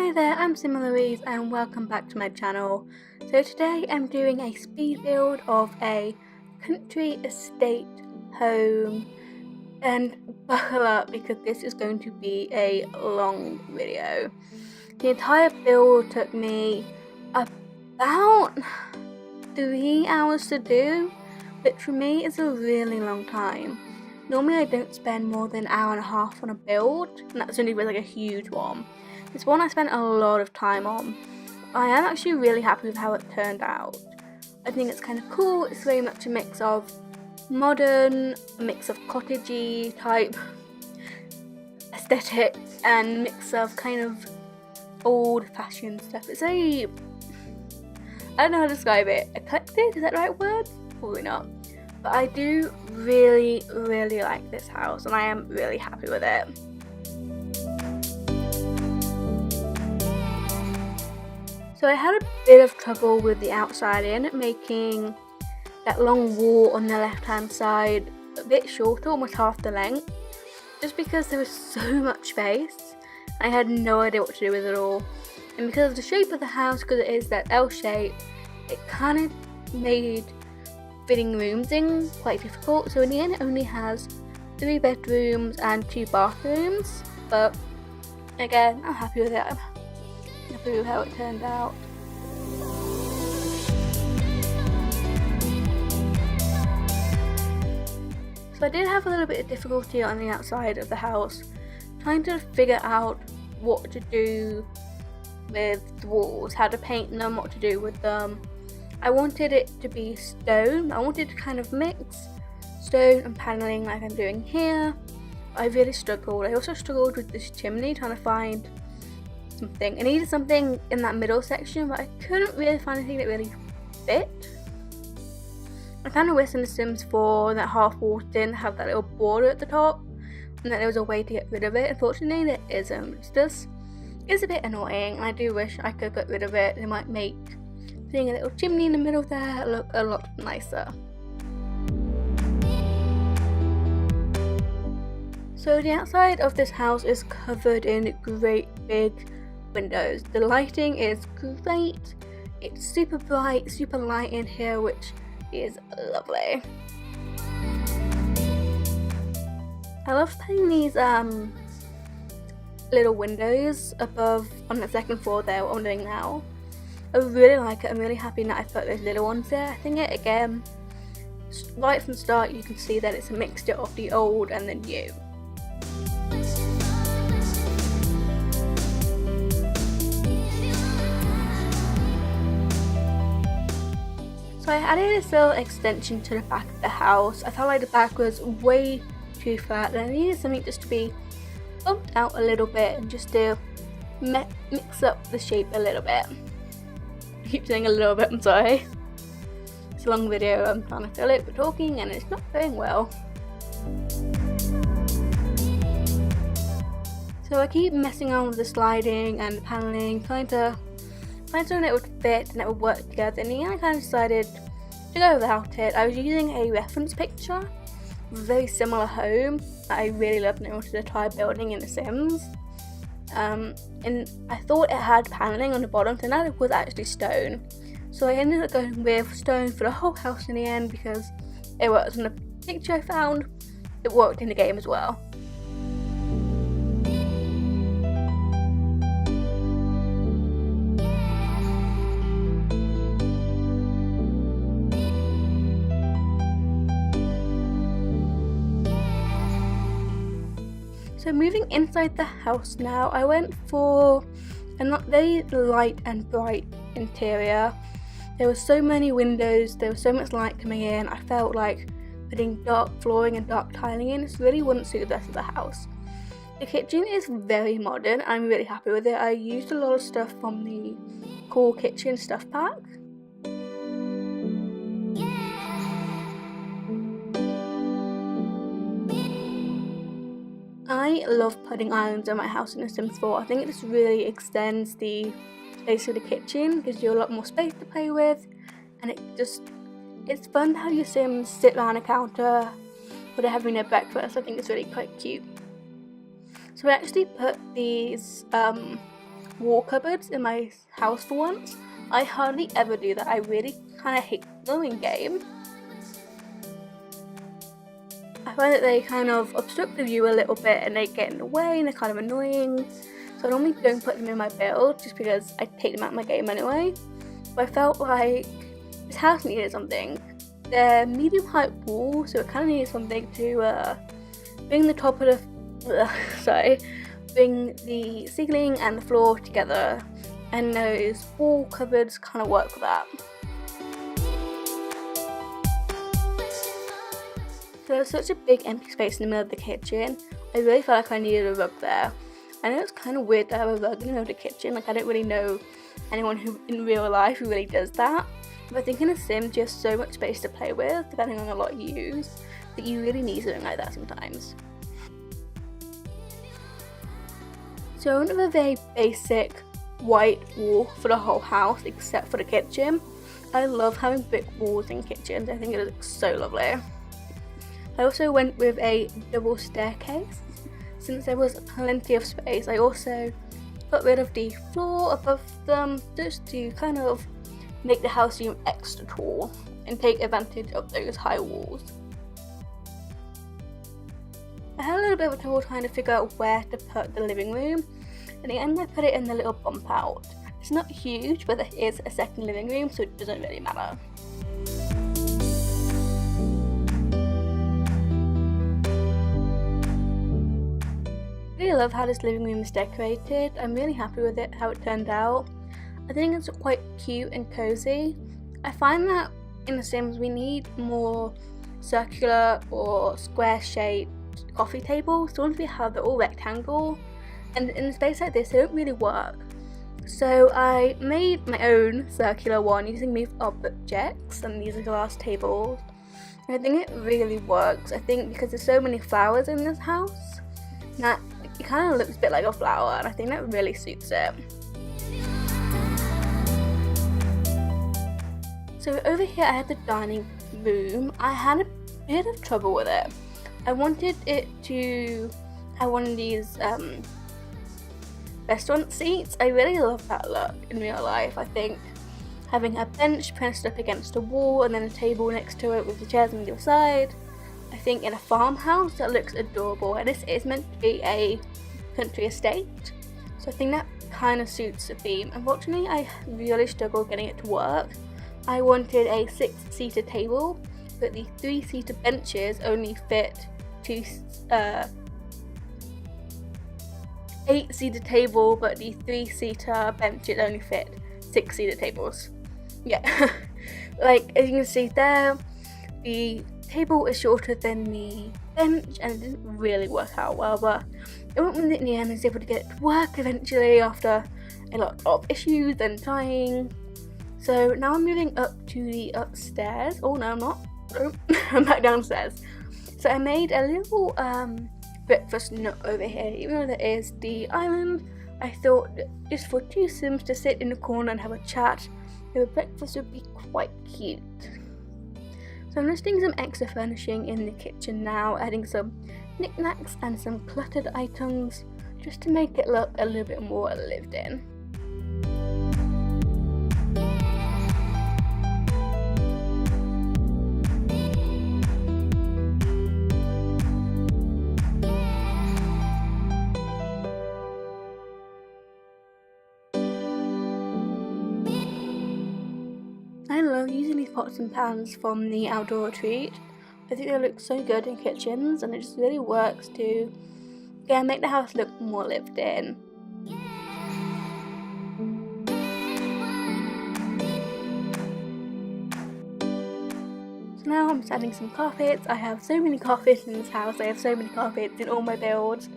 Hi there, I'm simmerlouise and welcome back to my channel. So today I'm doing a speed build of a country estate home, and buckle up because this is going to be a long video. The entire build took me about 3 hours to do, which for me is a really long time. Normally I don't spend more than an hour and a half on a build, and that's only with like a huge one. This one I spent a lot of time on. I am actually really happy with how it turned out. I think it's kind of cool. It's very much a mix of modern, a mix of cottagey type aesthetic, and mix of kind of old-fashioned stuff. It's very, I don't know how to describe it. Eclectic, is that the right word? Probably not. But I do really like this house and I am really happy with it. So I had a bit of trouble with the outside. I ended up making that long wall on the left hand side a bit shorter, almost half the length, just because there was so much space. I had no idea what to do with it all. And because of the shape of the house, because it is that L shape, it kind of made fitting rooms in quite difficult. So in the end it only has 3 bedrooms and 2 bathrooms, but again I'm happy with it. I'm happy with how it turned out. So I did have a little bit of difficulty on the outside of the house, trying to figure out what to do with the walls, how to paint them, what to do with them. I wanted it to be stone. I wanted to kind of mix stone and paneling like I'm doing here. I really struggled. I also struggled with this chimney, trying to find something. I needed something in that middle section, but I couldn't really find anything that really fit. I kind of wish in The Sims 4 that half wall didn't have that little border at the top, and that there was a way to get rid of it. Unfortunately there isn't. It's a bit annoying, and I do wish I could get rid of it. It might make putting a little chimney in the middle there look a lot nicer. So the outside of this house is covered in great big windows. The lighting is great. It's super bright, super light in here, which is lovely. I love putting these little windows above on the second floor there, what I'm doing now. I really like it. I'm really happy that I put those little ones there. I think it, again, right from the start you can see that it's a mixture of the old and the new. So I added this little extension to the back of the house. I felt like the back was way too flat and I needed something just to be bumped out a little bit and just to mix up the shape a little bit. I keep saying a little bit, I'm sorry. It's a long video, I'm trying to fill it with talking and it's not going well. So I keep messing around with the sliding and the paneling, trying to find something that would fit and that would work together, and in the end I kind of decided to go without it. I was using a reference picture of a very similar home that I really loved and I wanted to try building in The Sims. And I thought it had paneling on the bottom, so now it was actually stone. So I ended up going with stone for the whole house in the end because it worked on the picture I found. It worked in the game as well. So moving inside the house now, I went for a not very light and bright interior. There were so many windows, there was so much light coming in. I felt like putting dark flooring and dark tiling in, this really wouldn't suit the rest of the house. The kitchen is very modern, I'm really happy with it. I used a lot of stuff from the Cool Kitchen stuff pack. I love putting irons in my house in The Sims 4. I think it just really extends the space of the kitchen, gives you a lot more space to play with, and it's fun how your Sims sit around a counter while they're having their breakfast. I think it's really quite cute. So I actually put these wall cupboards in my house for once. I hardly ever do that. I really kind of hate them in game. I find that they kind of obstruct the view a little bit and they get in the way and they're kind of annoying. So I normally don't put them in my build just because I take them out of my game anyway. But I felt like this house needed something. They're medium height walls, so it kind of needed something to bring the top of the bring the ceiling and the floor together, and those wall cupboards kind of work with that. So there was such a big empty space in the middle of the kitchen. I really felt like I needed a rug there. I know it's kind of weird to have a rug in the middle of the kitchen. Like, I don't really know anyone who in real life who really does that. But I think in a sim, you have so much space to play with, depending on a lot you use, that you really need something like that sometimes. So I went with a very basic white wall for the whole house, except for the kitchen. I love having brick walls in kitchens. I think it looks so lovely. I also went with a double staircase. Since there was plenty of space, I also got rid of the floor above them just to kind of make the house seem extra tall and take advantage of those high walls. I had a little bit of trouble trying to figure out where to put the living room. In the end, I put it in the little bump out. It's not huge, but there is a second living room, so it doesn't really matter. I really love how this living room is decorated. I'm really happy with it, how it turned out. I think it's quite cute and cozy. I find that in The Sims we need more circular or square shaped coffee tables. The ones we have, they're all rectangle, and in a space like this they don't really work. So I made my own circular one using moved objects, and these are glass tables. And I think it really works. I think because there's so many flowers in this house, that it kind of looks a bit like a flower, and I think that really suits it. So over here I had the dining room. I had a bit of trouble with it. I wanted it to have one of these restaurant seats. I really love that look in real life. I think having a bench pressed up against a wall and then a table next to it with the chairs on the other side. I think in a farmhouse that looks adorable, and this is meant to be a country estate. So I think that kind of suits the theme. Unfortunately, I really struggled getting it to work. I wanted a 6-seater table, but the 3-seater benches only fit 8-seater table, but the 3-seater benches only fit 6-seater tables. Yeah, like as you can see there, the table is shorter than the bench, and it didn't really work out well, but it went with it in the end. I was able to get it to work eventually after a lot of issues and trying. So now I'm moving up to the upstairs. Oh no, I'm not. Oh, I'm back downstairs. So I made a little breakfast nook over here. Even though there is the island, I thought just for 2 Sims to sit in the corner and have a chat, the breakfast would be quite cute. So I'm just doing some extra furnishing in the kitchen now, adding some knickknacks and some cluttered items just to make it look a little bit more lived in. I love using these pots and pans from the outdoor retreat. I think they look so good in kitchens, and it just really works to make the house look more lived in. So now I'm just adding some carpets. I have so many carpets in this house. I have so many carpets in all my builds.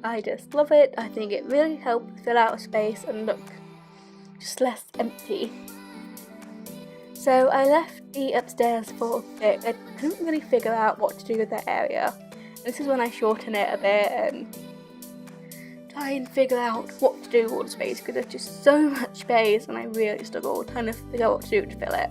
I just love it. I think it really helps fill out a space and look just less empty. So I left the upstairs for a bit. I couldn't really figure out what to do with that area. This is when I shorten it a bit and try and figure out what to do with all the space, because there's just so much space and I really struggle trying to figure out what to do to fill it.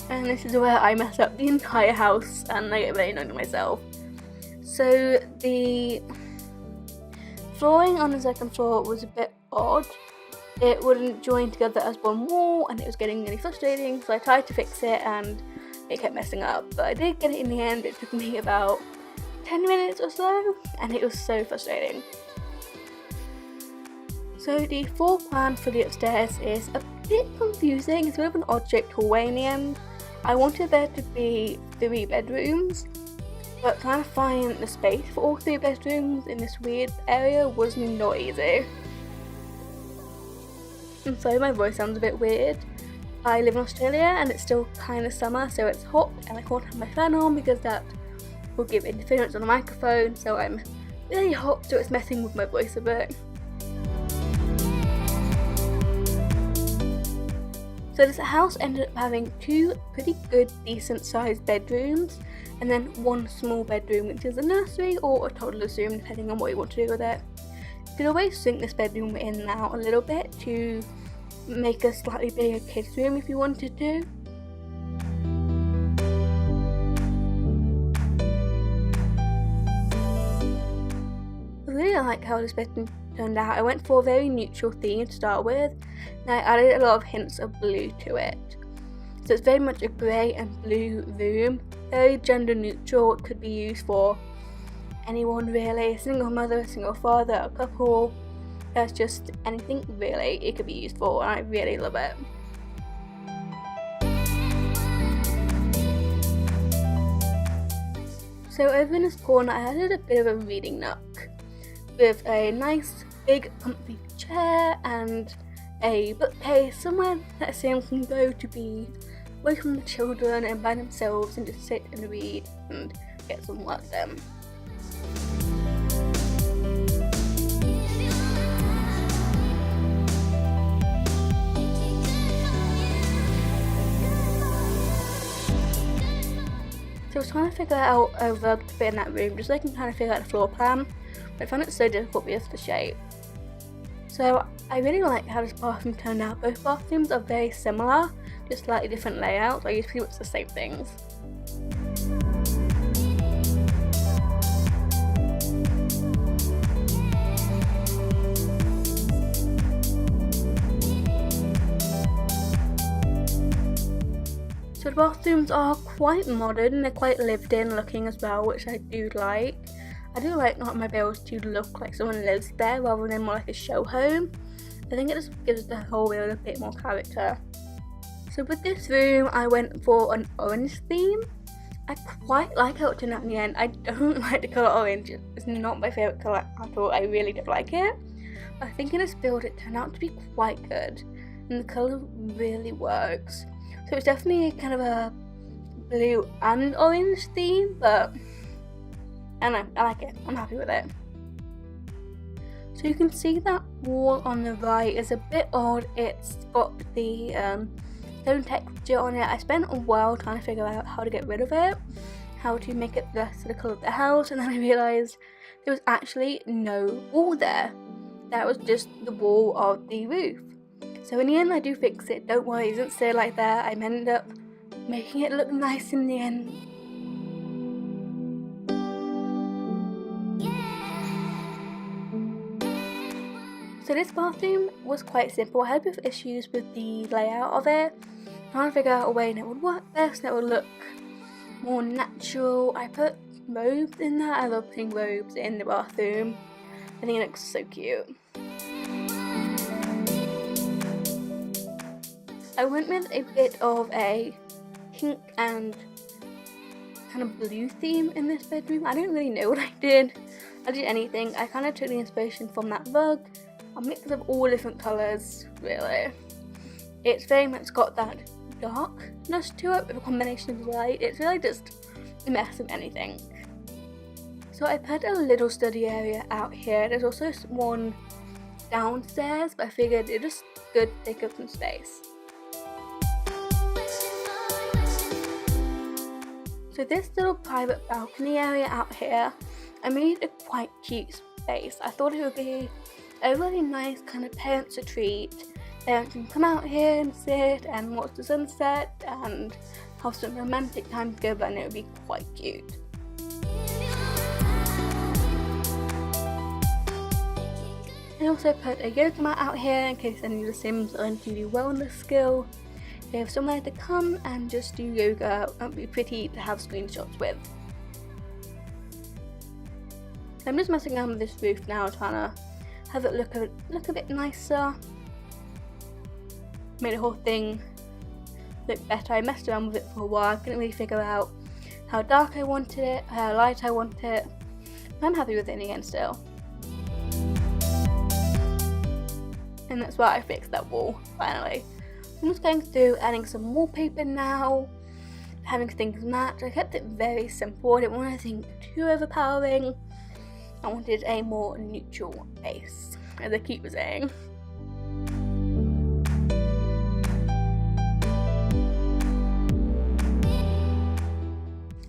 And this is where I mess up the entire house and I get very annoyed with myself. So the flooring on the second floor was a bit odd. It wouldn't join together as one wall and it was getting really frustrating, so I tried to fix it and it kept messing up. But I did get it in the end. It took me about 10 minutes or so and it was so frustrating. So the floor plan for the upstairs is a bit confusing. It's a bit of an odd-shaped hallway in the end. I wanted there to be 3 bedrooms, but trying to find the space for all 3 bedrooms in this weird area was not easy. And so my voice sounds a bit weird. I live in Australia and it's still kind of summer, so it's hot and I can't have my fan on because that will give interference on the microphone, so I'm really hot, so it's messing with my voice a bit. So this house ended up having 2 pretty good, decent sized bedrooms, and then 1 small bedroom, which is a nursery or a toddler's room, depending on what you want to do with it. You could always shrink this bedroom in and out a little bit to make a slightly bigger kids' room if you wanted to. I really like how this bedroom turned out. I went for a very neutral theme to start with, and I added a lot of hints of blue to it. So it's very much a grey and blue room, very gender neutral. It could be used for anyone really, a single mother, a single father, a couple. That's just anything really it could be used for, and I really love it. So over in this corner I added a bit of a reading nook with a nice big comfy chair and a bookcase somewhere that Sam can go to be away from the children and by themselves and just sit and read and get some work done. So I was trying to figure out a rug to fit in that room just so I can kind of figure out the floor plan, but I found it so difficult because of the shape. So I really like how this bathroom turned out. Both bathrooms are very similar, just slightly different layouts. I use pretty much the same things. So the bathrooms are quite modern and they're quite lived in looking as well, which I do like. I do like not my bills to look like someone lives there rather than more like a show home. I think it just gives the whole build a bit more character. So with this room I went for an orange theme. I quite like how it turned out in the end. I don't like the colour orange, it's not my favourite colour at all, I really don't like it. But I think in this build it turned out to be quite good and the colour really works. So it's definitely kind of a blue and orange theme, but I don't know, I like it, I'm happy with it. So you can see that wall on the right is a bit odd. It's got the stone texture on it. I spent a while trying to figure out how to get rid of it, how to make it the rest of the colour of the house, and then I realised there was actually no wall there. That was just the wall of the roof. So in the end I do fix it, don't worry, it doesn't stay like that. I ended up making it look nice in the end. So this bathroom was quite simple. I had a bit of issues with the layout of it, trying to figure out a way that would work best, that would look more natural. I put robes in there. I love putting robes in the bathroom. I think it looks so cute. I went with a bit of a pink and kind of blue theme in this bedroom. I don't really know what I did. I did anything. I kind of took the inspiration from that rug. A mix of all different colours, really. It's very much got that darkness to it with a combination of light. It's really just a mess of anything. So I put a little study area out here. There's also one downstairs, but I figured it just good to take up some space. So this little private balcony area out here, I made a quite cute space. I thought it would be a really nice kind of parents retreat. Parents can come out here and sit and watch the sunset and have some romantic time together, and it would be quite cute. I also put a yoga mat out here in case any of the Sims aren't doing well in this skill. They have somewhere to come and just do yoga. It would be pretty to have screenshots with. So I'm just messing around with this roof now, trying to have it look a bit nicer. Made the whole thing look better. I messed around with it for a while. I couldn't really figure out how dark I wanted it, how light I wanted it. I'm happy with it in the end still. And that's why I fixed that wall, finally. I'm just going through adding some wallpaper now, having things match. I kept it very simple. I didn't want anything too overpowering. I wanted a more neutral base, as I keep saying.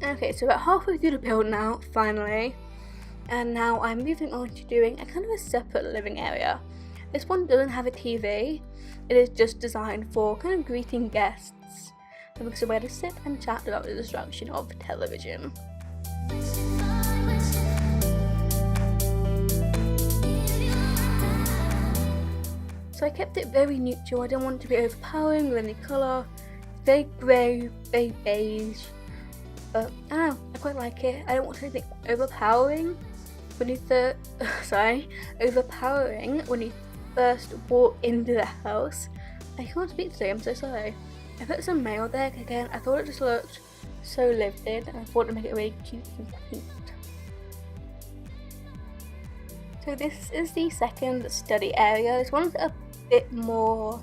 Okay, so about halfway through the build now, finally. And now I'm moving on to doing a kind of a separate living area. This one doesn't have a TV, it is just designed for kind of greeting guests, having somewhere to sit and chat without the distraction of television. So I kept it very neutral. I didn't want it to be overpowering with any colour. Very grey, very beige, but I don't know, I quite like it. I don't want anything overpowering when you first walk into the house. I can't speak today, I'm so sorry. I put some mail there again. I thought it just looked so lived in, and I thought it'd make it really cute and quaint. So this is the second study area. This one's a bit more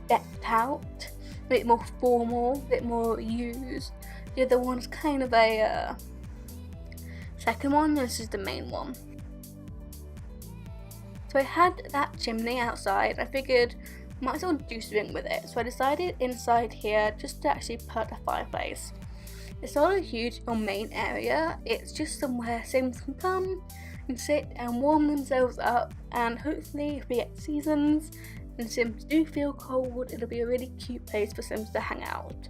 decked out, a bit more formal, a bit more used. The other one's kind of a second one. This is the main one. So I had that chimney outside. I figured might as well do something with it. So I decided inside here just to actually put a fireplace. It's not a huge or main area. It's just somewhere Sims can come and sit and warm themselves up. And hopefully if we get seasons and Sims do feel cold, it'll be a really cute place for Sims to hang out.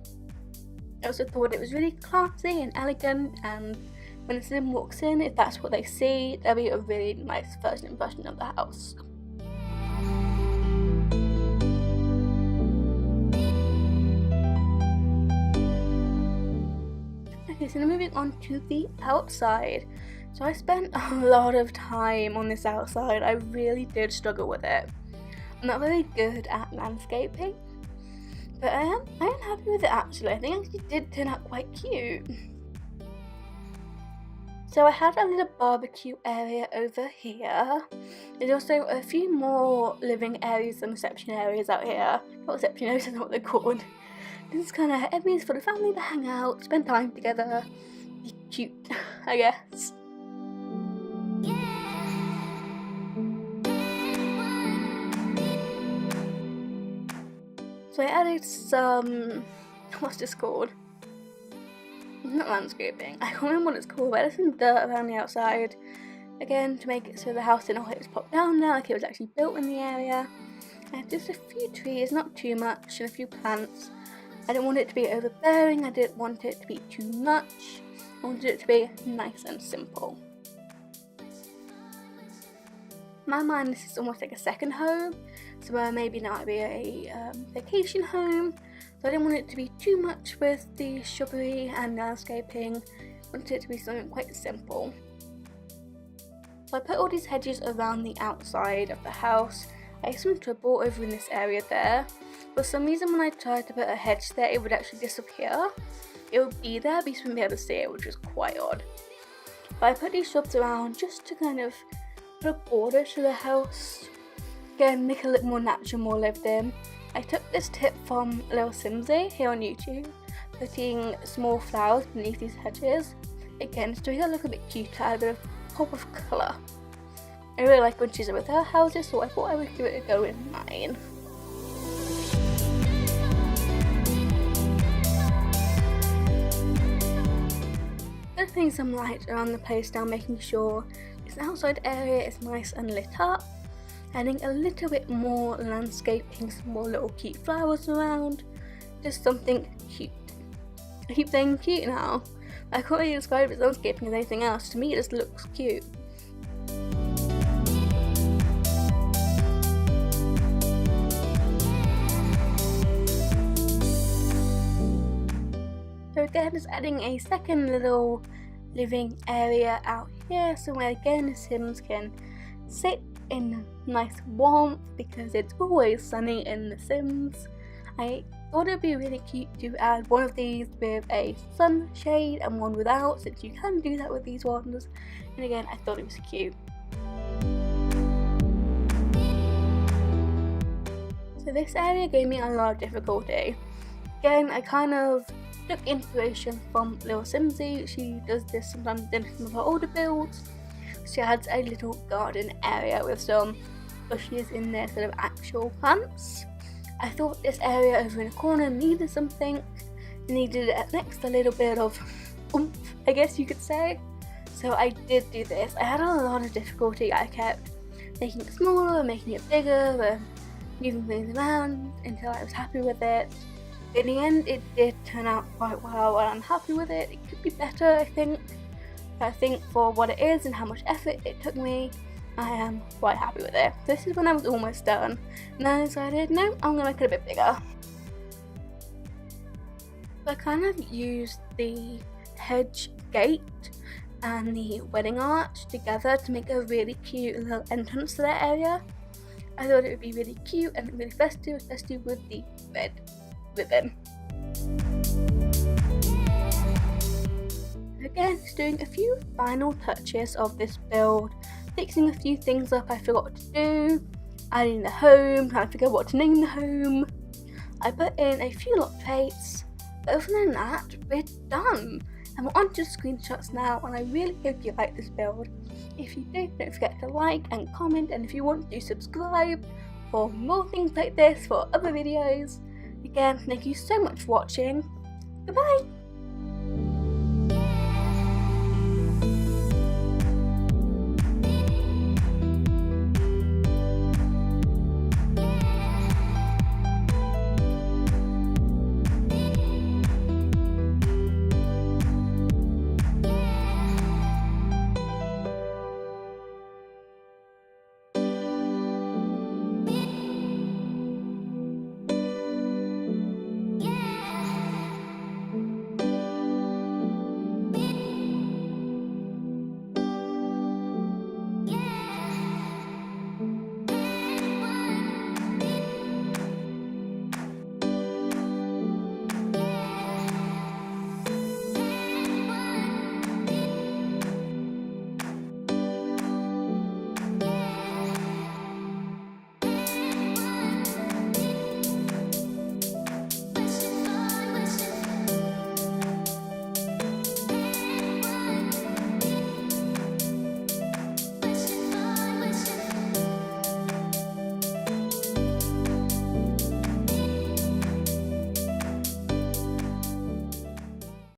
I also thought it was really classy and elegant, and when a Sim walks in, if that's what they see, that'll be a really nice first impression of the house. Okay, so now moving on to the outside. So I spent a lot of time on this outside. I really did struggle with it. I'm not very good at landscaping, but I am happy with it actually. I think it actually did turn out quite cute. So I had a little barbecue area over here. There's also a few more living areas and reception areas out here. Not reception areas, I don't know what they're called. This is kind of areas for the family to hang out, spend time together, be cute, I guess. So I added some, what's this called? Not landscaping, I can't remember what it's called, but there's some dirt around the outside. Again, to make it so the house didn't always pop down there, like it was actually built in the area. And just a few trees, not too much, and a few plants. I didn't want it to be overbearing, I didn't want it to be too much. I wanted it to be nice and simple. In my mind, this is almost like a second home, so maybe that might be a vacation home. So I didn't want it to be too much with the shrubbery and landscaping. I wanted it to be something quite simple. So I put all these hedges around the outside of the house. I had some trouble over in this area there. For some reason when I tried to put a hedge there, it would actually disappear. It would be there, but you wouldn't be able to see it, which was quite odd. But I put these shrubs around just to kind of put a border to the house. Again, make it a little more natural, more lived in. I took this tip from Little Simsy here on YouTube, putting small flowers beneath these hedges. Again, just to make it look a bit cuter, add a bit of pop of colour. I really like when she's with her houses, so I thought I would give it a go in mine. Putting some light around the place now, making sure this outside area is nice and lit up. Adding a little bit more landscaping, some more little cute flowers around. Just something cute. I keep saying cute now. I can't really describe it as landscaping as anything else. To me it just looks cute. again, just adding a second little living area out here, somewhere again the Sims can sit in nice warmth because it's always sunny in The Sims. I thought it'd be really cute to add one of these with a sunshade and one without, since you can do that with these ones, and again I thought it was cute. So this area gave me a lot of difficulty. Again, I kind of took inspiration from Little Simsy. She does this sometimes in some of her older builds. She adds a little garden area with some bushes in there instead of actual plants. I thought this area over in the corner needed something. It needed at next a little bit of oomph, I guess you could say. So I did do this. I had a lot of difficulty. I kept making it smaller, making it bigger, moving things around until I was happy with it. In the end, it did turn out quite well and I'm happy with it. It could be better, I think. I think for what it is and how much effort it took me, I am quite happy with it. This is when I was almost done, and then I decided, no, I'm going to make it a bit bigger. So I kind of used the hedge gate and the wedding arch together to make a really cute little entrance to that area. I thought it would be really cute and really festive, especially with the red ribbon. Again, just doing a few final touches of this build, fixing a few things up I forgot to do, adding the home, trying to figure out what to name the home. I put in a few lock plates, but other than that, we're done. And we're on to the screenshots now, and I really hope you like this build. If you do, don't forget to like and comment, and if you want to subscribe for more things like this for other videos. Again, thank you so much for watching. Goodbye!